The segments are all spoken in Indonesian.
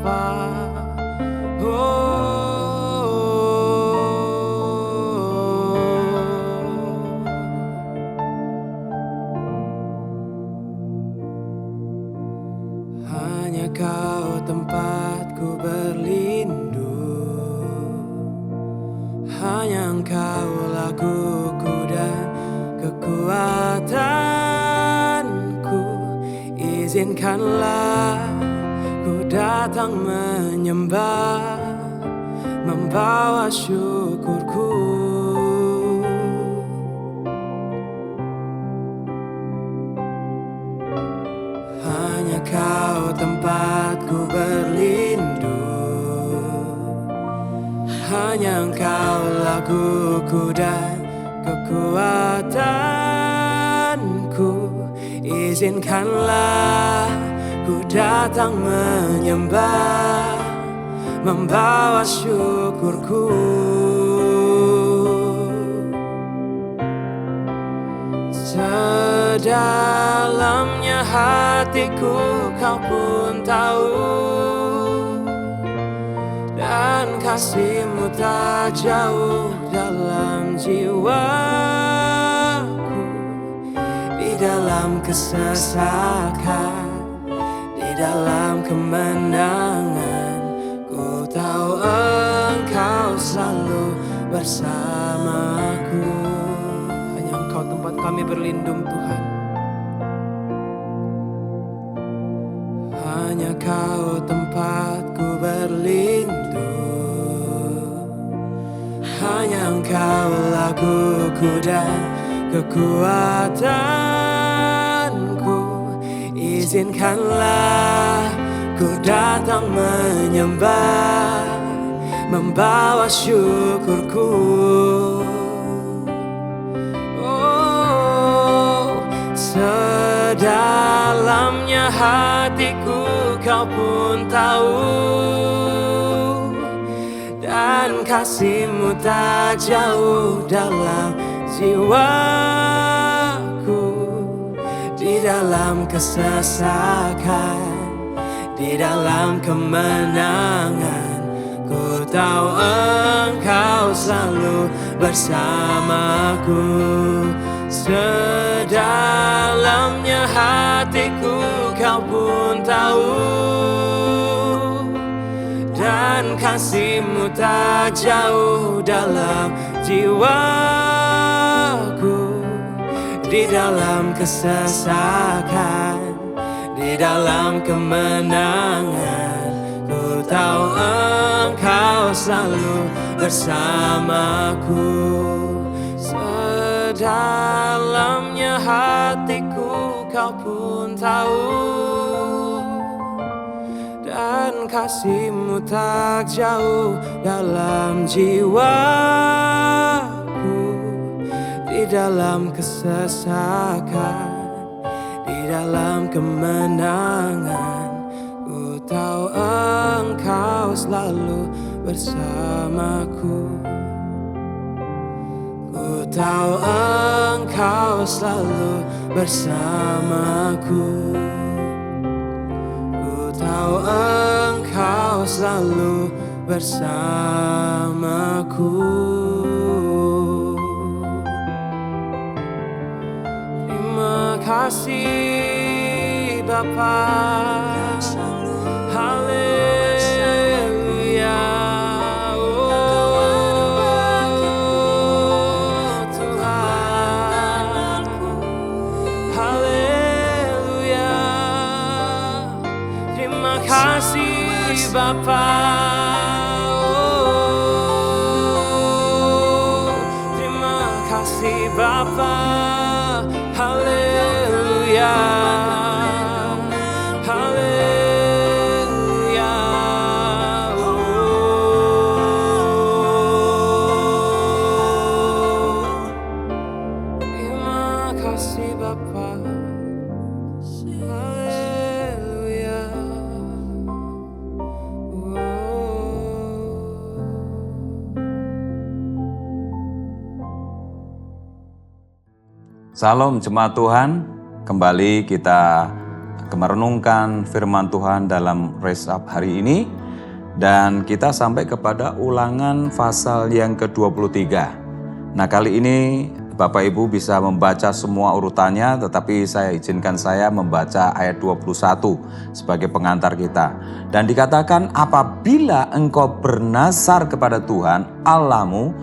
Bapa. Hanya Kau tempatku berlindung, hanya Engkau lakuku dan kekuatanku. Izinkanlah ku datang menyembah, membawa syukurku. Hanya Kau tempatku berlindung, hanya Engkau lakuku dan kekuatanku. Izinkanlah ku datang menyembah, membawa syukurku. Sedalamnya hatiku Kau pun tahu, dan kasih-Mu tak jauh dalam jiwaku. Di dalam kesesakan, di dalam kemenangan, ku tahu Engkau selalu bersamaku. Hanya Engkau tempat kami berlindung, Tuhan. Hanya Kau tempatku berlindung, hanya Engkau lakuku dan kekuatanku. Izinkanlah ku datang menyembah, membawa syukurku. Sedalamnya hatiku Kau pun tahu, dan kasih-Mu tak jauh dalam jiwaku. Di dalam kesesakan, di dalam kemenangan, ku tahu Engkau selalu bersamaku. Sedalamnya hatiku Kau pun tahu, dan kasih-Mu tak jauh dalam jiwaku. Di dalam kesesakan, di dalam kemenangan, ku tahu Engkau selalu bersamaku. Sedalamnya hatiku Kau pun tahu, dan kasih-Mu tak jauh dalam jiwaku. Di dalam kesesakan, di dalam kemenangan, ku tahu Engkau selalu bersamaku. Ku tahu Engkau selalu bersamaku. Ku tahu Engkau selalu bersamaku. Terima kasih Bapa. Haleluya. Oh Tuhan. Haleluya. Terima kasih Bapa. Oh, terima kasih Bapa. Haleluya. Haleluya. Oh, terima kasih Bapa. Haleluya. Salam jemaat Tuhan, kembali kita merenungkan firman Tuhan dalam Raise Up hari ini. Dan kita sampai kepada Ulangan pasal yang ke-23. Nah, kali ini Bapak Ibu bisa membaca semua urutannya, tetapi saya izinkan saya membaca ayat 21 sebagai pengantar kita. Dan dikatakan, apabila engkau bernazar kepada Tuhan Allahmu,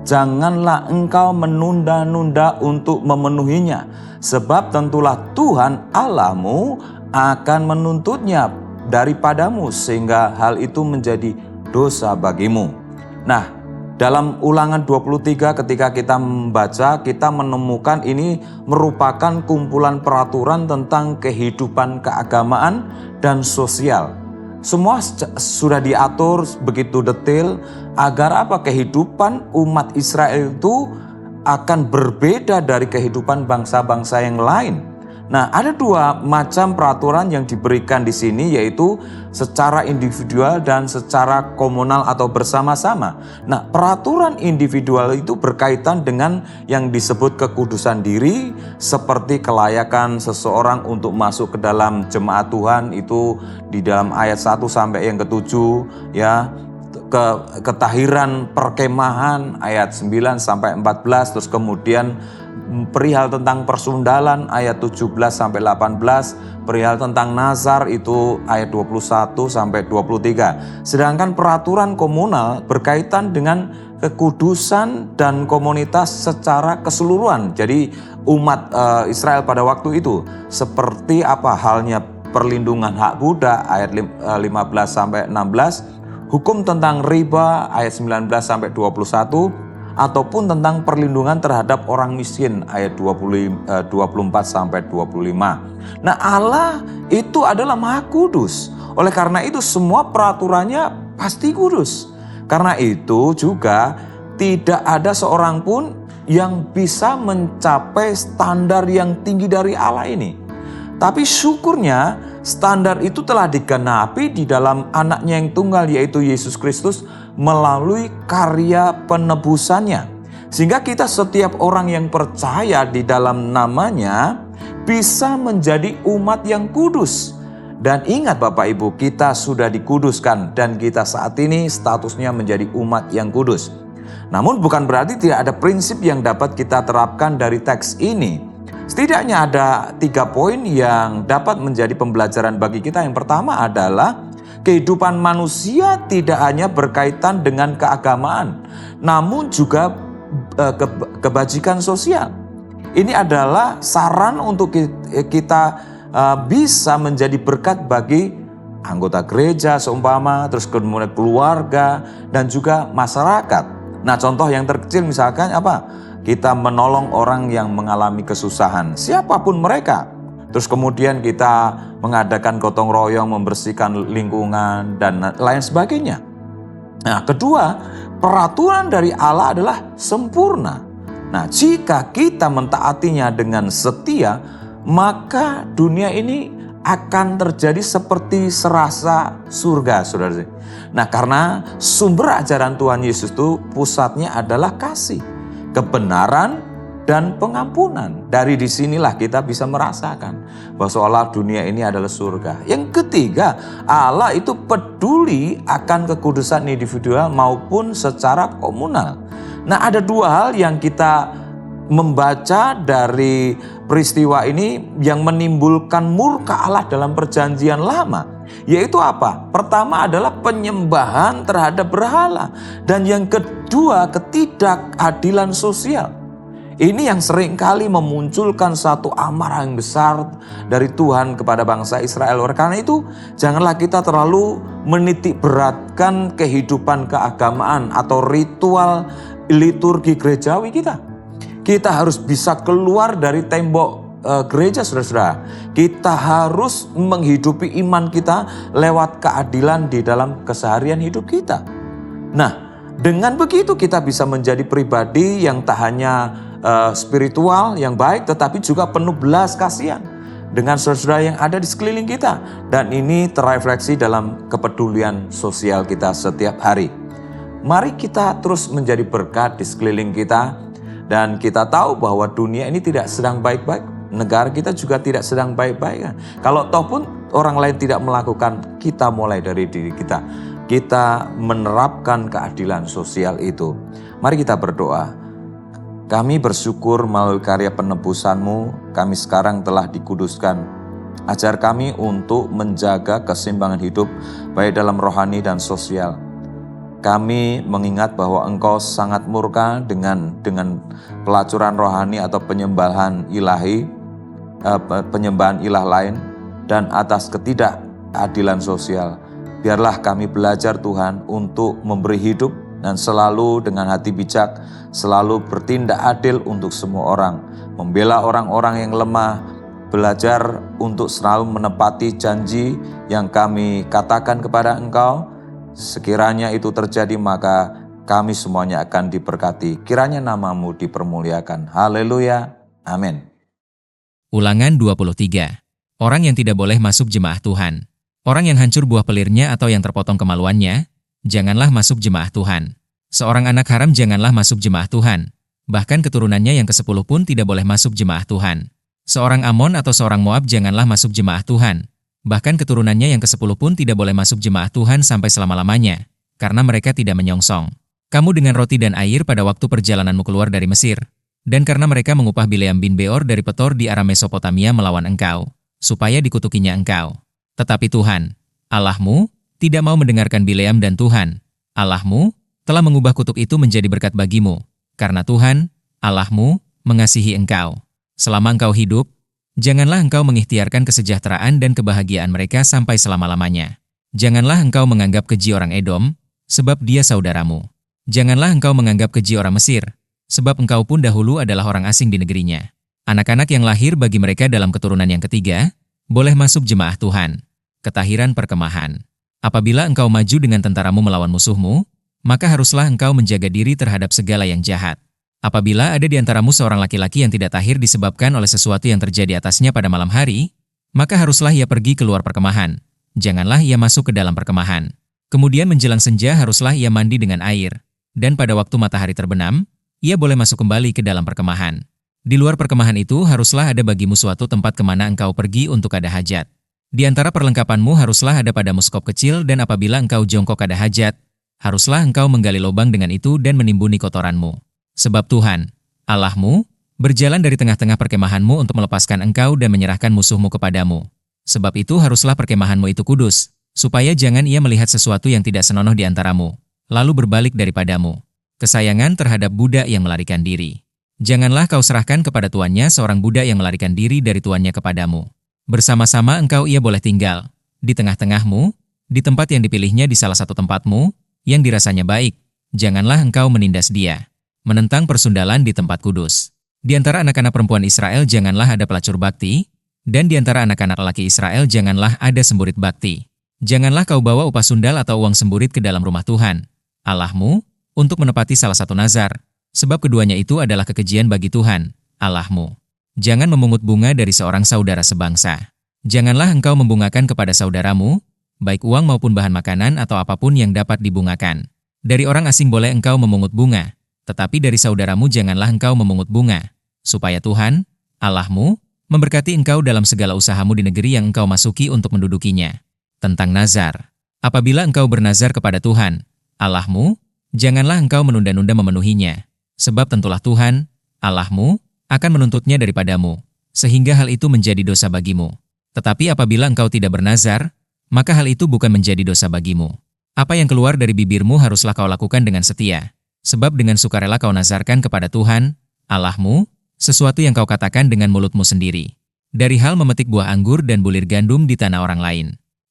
janganlah engkau menunda-nunda untuk memenuhinya, sebab tentulah Tuhan Allahmu akan menuntutnya daripadamu, sehingga hal itu menjadi dosa bagimu. Nah, dalam Ulangan 23 ketika kita membaca, kita menemukan ini merupakan kumpulan peraturan tentang kehidupan keagamaan dan sosial. Semua sudah diatur begitu detail agar apa? Kehidupan umat Israel itu akan berbeda dari kehidupan bangsa-bangsa yang lain. Nah, ada dua macam peraturan yang diberikan di sini, yaitu secara individual dan secara komunal atau bersama-sama. Nah, peraturan individual itu berkaitan dengan yang disebut kekudusan diri, seperti kelayakan seseorang untuk masuk ke dalam jemaat Tuhan, itu di dalam ayat 1 sampai yang ke-7, ya. Ketahiran perkemahan ayat 9 sampai 14, terus kemudian perihal tentang persundalan ayat 17 sampai 18, perihal tentang nazar itu ayat 21 sampai 23. Sedangkan peraturan komunal berkaitan dengan kekudusan dan komunitas secara keseluruhan. Jadi umat Israel pada waktu itu seperti apa halnya perlindungan hak budak ayat 15 sampai 16, hukum tentang riba ayat 19 sampai 21, ataupun tentang perlindungan terhadap orang miskin ayat 24 sampai 25. Nah, Allah itu adalah Maha Kudus. Oleh karena itu semua peraturannya pasti kudus. Karena itu juga tidak ada seorang pun yang bisa mencapai standar yang tinggi dari Allah ini. Tapi syukurnya standar itu telah digenapi di dalam anaknya yang tunggal, yaitu Yesus Kristus, melalui karya penebusannya. Sehingga kita setiap orang yang percaya di dalam namanya bisa menjadi umat yang kudus. Dan ingat Bapak Ibu, kita sudah dikuduskan dan kita saat ini statusnya menjadi umat yang kudus. Namun bukan berarti tidak ada prinsip yang dapat kita terapkan dari teks ini. Setidaknya ada 3 poin yang dapat menjadi pembelajaran bagi kita. Yang pertama adalah kehidupan manusia tidak hanya berkaitan dengan keagamaan, namun juga kebajikan sosial. Ini adalah saran untuk kita bisa menjadi berkat bagi anggota gereja seumpama, terus kemudian keluarga dan juga masyarakat. Nah, contoh yang terkecil misalkan apa? Kita menolong orang yang mengalami kesusahan, siapapun mereka. Terus kemudian kita mengadakan gotong royong, membersihkan lingkungan, dan lain sebagainya. Nah, kedua, peraturan dari Allah adalah sempurna. Nah, jika kita mentaatinya dengan setia, maka dunia ini akan terjadi seperti serasa surga, saudara. Nah, karena sumber ajaran Tuhan Yesus itu pusatnya adalah kasih, kebenaran, dan pengampunan. Dari disinilah kita bisa merasakan bahwa seolah dunia ini adalah surga. Yang ketiga, Allah itu peduli akan kekudusan individual maupun secara komunal. Nah, ada 2 hal yang kita membaca dari peristiwa ini yang menimbulkan murka Allah dalam perjanjian lama. Yaitu apa? Pertama adalah penyembahan terhadap berhala. Dan yang kedua, ketidakadilan sosial. Ini yang seringkali memunculkan satu amarah yang besar dari Tuhan kepada bangsa Israel. Karena itu, janganlah kita terlalu menitik beratkan kehidupan keagamaan atau ritual liturgi gerejawi kita. Kita harus bisa keluar dari tembok gereja, saudara-saudara. Kita harus menghidupi iman kita lewat keadilan di dalam keseharian hidup kita. Nah, dengan begitu kita bisa menjadi pribadi yang tak hanya spiritual yang baik, tetapi juga penuh belas kasihan dengan saudara-saudara yang ada di sekeliling kita. Dan ini terrefleksi dalam kepedulian sosial kita setiap hari. Mari kita terus menjadi berkat di sekeliling kita. Dan kita tahu bahwa dunia ini tidak sedang baik-baik. negara kita juga tidak sedang baik-baik kan. Kalau toh pun orang lain tidak melakukan, kita mulai dari diri kita. Kita menerapkan keadilan sosial itu. Mari kita berdoa. Kami bersyukur melalui karya penebusan-Mu, kami sekarang telah dikuduskan. Ajar kami untuk menjaga keseimbangan hidup, baik dalam rohani dan sosial. Kami mengingat bahwa Engkau sangat murka dengan pelacuran rohani atau penyembahan ilahi, penyembahan ilah lain, dan atas ketidakadilan sosial. Biarlah kami belajar Tuhan untuk memberi hidup dan selalu dengan hati bijak, selalu bertindak adil untuk semua orang, membela orang-orang yang lemah, belajar untuk selalu menepati janji yang kami katakan kepada Engkau. Sekiranya itu terjadi, maka kami semuanya akan diberkati. Kiranya nama-Mu dipermuliakan. Haleluya. Amin. Ulangan 23. Orang yang tidak boleh masuk jemaah Tuhan. Orang yang hancur buah pelirnya atau yang terpotong kemaluannya, janganlah masuk jemaah Tuhan. Seorang anak haram janganlah masuk jemaah Tuhan. Bahkan keturunannya yang ke-10 pun tidak boleh masuk jemaah Tuhan. Seorang Amon atau seorang Moab janganlah masuk jemaah Tuhan. Bahkan keturunannya yang ke-10 pun tidak boleh masuk jemaah Tuhan sampai selama-lamanya, karena mereka tidak menyongsong kamu dengan roti dan air pada waktu perjalananmu keluar dari Mesir. Dan karena mereka mengupah Bileam bin Beor dari Petor di arah Mesopotamia melawan engkau, supaya dikutukinya engkau. Tetapi Tuhan, Allahmu, tidak mau mendengarkan Bileam dan Tuhan, Allahmu, telah mengubah kutuk itu menjadi berkat bagimu, karena Tuhan, Allahmu, mengasihi engkau. Selama engkau hidup, janganlah engkau mengikhtiarkan kesejahteraan dan kebahagiaan mereka sampai selama-lamanya. Janganlah engkau menganggap keji orang Edom, sebab dia saudaramu. Janganlah engkau menganggap keji orang Mesir, sebab engkau pun dahulu adalah orang asing di negerinya. Anak-anak yang lahir bagi mereka dalam keturunan yang ketiga, boleh masuk jemaah Tuhan. Ketahiran perkemahan. Apabila engkau maju dengan tentaramu melawan musuhmu, maka haruslah engkau menjaga diri terhadap segala yang jahat. Apabila ada di antaramu seorang laki-laki yang tidak tahir disebabkan oleh sesuatu yang terjadi atasnya pada malam hari, maka haruslah ia pergi keluar perkemahan. Janganlah ia masuk ke dalam perkemahan. Kemudian menjelang senja haruslah ia mandi dengan air, dan pada waktu matahari terbenam, ia boleh masuk kembali ke dalam perkemahan. Di luar perkemahan itu haruslah ada bagimu suatu tempat kemana engkau pergi untuk ada hajat. Di antara perlengkapanmu haruslah ada padamu skop kecil, dan apabila engkau jongkok ada hajat, haruslah engkau menggali lubang dengan itu dan menimbuni kotoranmu. Sebab Tuhan, Allahmu, berjalan dari tengah-tengah perkemahanmu untuk melepaskan engkau dan menyerahkan musuhmu kepadamu. Sebab itu haruslah perkemahanmu itu kudus, supaya jangan ia melihat sesuatu yang tidak senonoh di antaramu, lalu berbalik daripadamu. Kesayangan terhadap budak yang melarikan diri. Janganlah kau serahkan kepada tuannya seorang budak yang melarikan diri dari tuannya kepadamu. Bersama-sama engkau ia boleh tinggal, di tengah-tengahmu, di tempat yang dipilihnya di salah satu tempatmu, yang dirasanya baik. Janganlah engkau menindas dia. Menentang persundalan di tempat kudus. Di antara anak-anak perempuan Israel janganlah ada pelacur bakti, dan di antara anak-anak laki Israel janganlah ada semburit bakti. Janganlah kau bawa upah sundal atau uang semburit ke dalam rumah Tuhan, Allahmu, untuk menepati salah satu nazar, sebab keduanya itu adalah kekejian bagi Tuhan, Allahmu. Jangan memungut bunga dari seorang saudara sebangsa. Janganlah engkau membungakan kepada saudaramu, baik uang maupun bahan makanan atau apapun yang dapat dibungakan. Dari orang asing boleh engkau memungut bunga, tetapi dari saudaramu janganlah engkau memungut bunga, supaya Tuhan, Allahmu, memberkati engkau dalam segala usahamu di negeri yang engkau masuki untuk mendudukinya. Tentang nazar. Apabila engkau bernazar kepada Tuhan, Allahmu, janganlah engkau menunda-nunda memenuhinya, sebab tentulah Tuhan, Allahmu, akan menuntutnya daripadamu, sehingga hal itu menjadi dosa bagimu. Tetapi apabila engkau tidak bernazar, maka hal itu bukan menjadi dosa bagimu. Apa yang keluar dari bibirmu haruslah kau lakukan dengan setia, sebab dengan sukarela kau nazarkan kepada Tuhan, Allahmu, sesuatu yang kau katakan dengan mulutmu sendiri. Dari hal memetik buah anggur dan bulir gandum di tanah orang lain.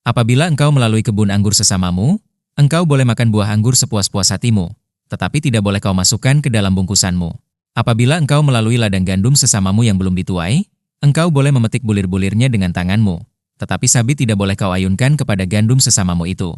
Apabila engkau melalui kebun anggur sesamamu, engkau boleh makan buah anggur sepuas-puas hatimu, tetapi tidak boleh kau masukkan ke dalam bungkusanmu. Apabila engkau melalui ladang gandum sesamamu yang belum dituai, engkau boleh memetik bulir-bulirnya dengan tanganmu, tetapi sabit tidak boleh kau ayunkan kepada gandum sesamamu itu.